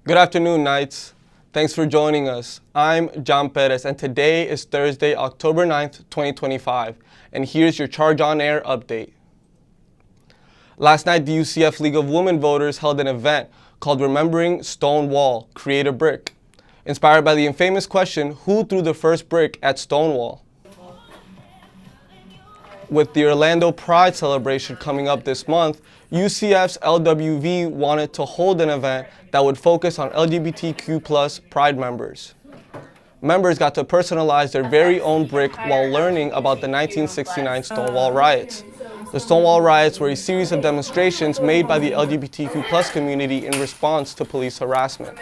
Good afternoon, Knights. Thanks for joining us. I'm John Perez, and today is Thursday, October 9th, 2025, and here's your Charge on Air update. Last night, the UCF League of Women Voters held an event called Remembering Stonewall, Create a Brick, inspired by the infamous question, who threw the first brick at Stonewall? With the Orlando Pride celebration coming up this month, UCF's LWV wanted to hold an event that would focus on LGBTQ+ Pride members. Members got to personalize their very own brick while learning about the 1969 Stonewall riots. The Stonewall riots were a series of demonstrations made by the LGBTQ+ community in response to police harassment.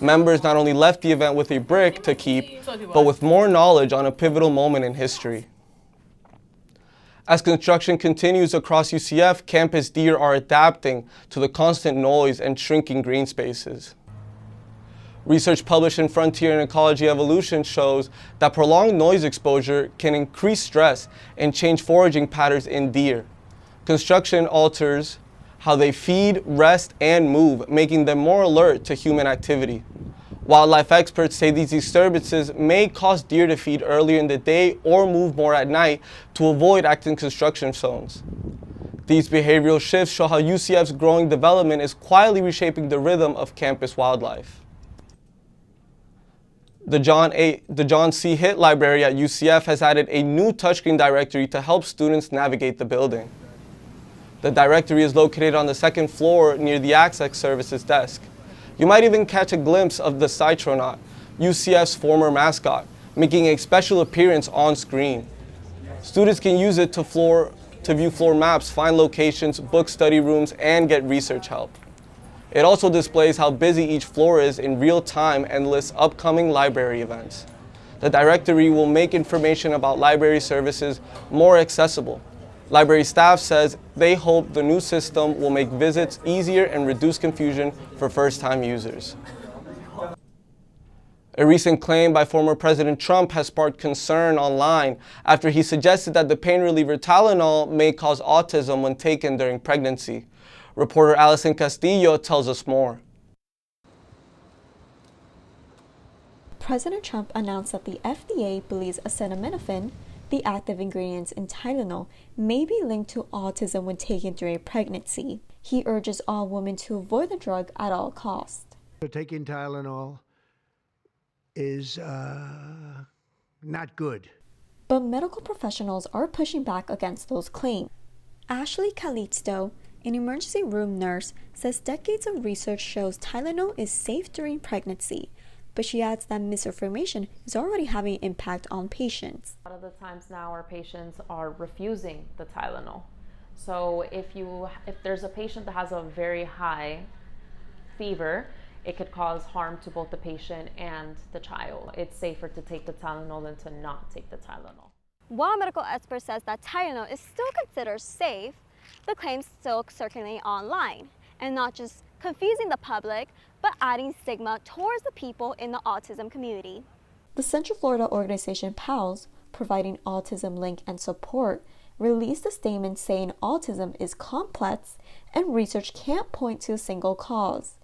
Members not only left the event with a brick to keep, but with more knowledge on a pivotal moment in history. As construction continues across UCF, campus deer are adapting to the constant noise and shrinking green spaces. Research published in Frontier in Ecology Evolution shows that prolonged noise exposure can increase stress and change foraging patterns in deer. Construction alters how they feed, rest, and move, making them more alert to human activity. Wildlife experts say these disturbances may cause deer to feed earlier in the day or move more at night to avoid active construction zones. These behavioral shifts show how UCF's growing development is quietly reshaping the rhythm of campus wildlife. The John C. Hitt Library at UCF has added a new touchscreen directory to help students navigate the building. The directory is located on the second floor near the Access Services desk. You might even catch a glimpse of the Citronaut, UCF's former mascot, making a special appearance on screen. Students can use it to view floor maps, find locations, book study rooms, and get research help. It also displays how busy each floor is in real time and lists upcoming library events. The directory will make information about library services more accessible. Library staff says they hope the new system will make visits easier and reduce confusion for first-time users. A recent claim by former President Trump has sparked concern online after he suggested that the pain reliever Tylenol may cause autism when taken during pregnancy. Reporter Allyson Castillo tells us more. President Trump announced that the FDA believes acetaminophen, the active ingredients in Tylenol, may be linked to autism when taken during pregnancy. He urges all women to avoid the drug at all costs. Taking Tylenol is not good. But medical professionals are pushing back against those claims. Ashley Calixto, an emergency room nurse, says decades of research shows Tylenol is safe during pregnancy, but she adds that misinformation is already having an impact on patients. A lot of the times now our patients are refusing the Tylenol. So if there's a patient that has a very high fever, it could cause harm to both the patient and the child. It's safer to take the Tylenol than to not take the Tylenol. While a medical expert says that Tylenol is still considered safe, the claims still circulate online, and not just confusing the public, but adding stigma towards the people in the autism community. The Central Florida organization PALS, providing autism link and support, released a statement saying autism is complex and research can't point to a single cause.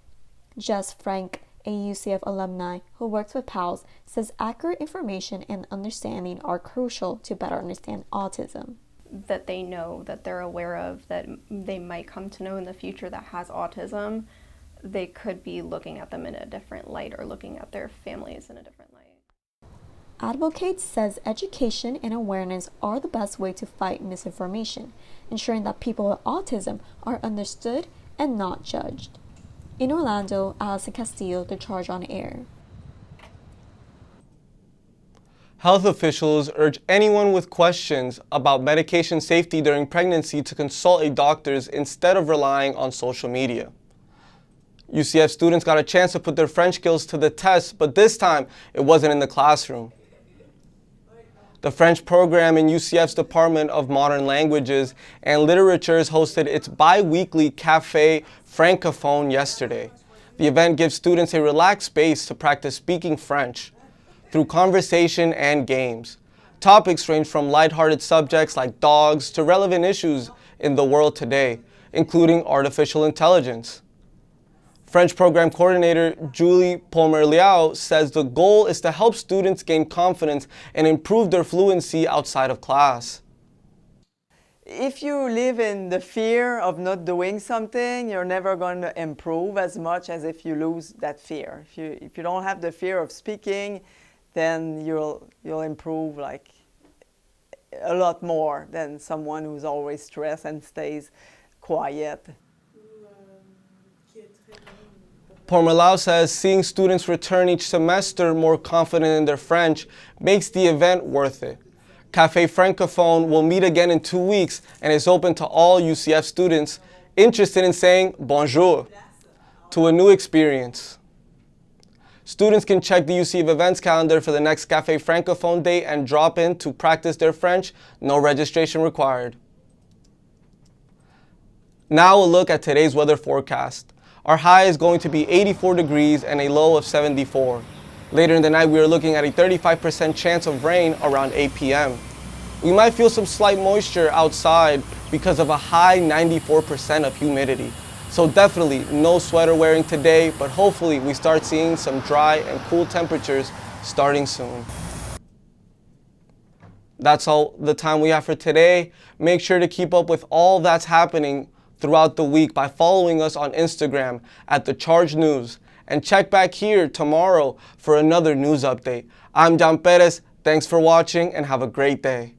Jess Frank, a UCF alumni who works with PALS, says accurate information and understanding are crucial to better understand autism. That they know, that they're aware of, that they might come to know in the future that has autism, they could be looking at them in a different light or looking at their families in a different light. Advocates says education and awareness are the best way to fight misinformation, ensuring that people with autism are understood and not judged. In Orlando, Allyson Castillo, The Charge on Air. Health officials urge anyone with questions about medication safety during pregnancy to consult a doctor instead of relying on social media. UCF students got a chance to put their French skills to the test, but this time it wasn't in the classroom. The French program in UCF's Department of Modern Languages and Literatures hosted its bi-weekly Café Francophone yesterday. The event gives students a relaxed space to practice speaking French through conversation and games. Topics range from lighthearted subjects like dogs to relevant issues in the world today, including artificial intelligence. French program coordinator Julie Pomerliao says the goal is to help students gain confidence and improve their fluency outside of class. If you live in the fear of not doing something, you're never going to improve as much as if you lose that fear. If you don't have the fear of speaking, then you'll improve like a lot more than someone who's always stressed and stays quiet. Pomerlau says seeing students return each semester more confident in their French makes the event worth it. Café Francophone will meet again in 2 weeks and is open to all UCF students interested in saying bonjour to a new experience. Students can check the UCF events calendar for the next Café Francophone date and drop in to practice their French, no registration required. Now a look at today's weather forecast. Our high is going to be 84 degrees and a low of 74. Later in the night, we are looking at a 35% chance of rain around 8 p.m. We might feel some slight moisture outside because of a high 94% of humidity. So definitely no sweater wearing today, but hopefully we start seeing some dry and cool temperatures starting soon. That's all the time we have for today. Make sure to keep up with all that's happening throughout the week by following us on Instagram at The Charge News. And check back here tomorrow for another news update. I'm John Perez. Thanks for watching and have a great day.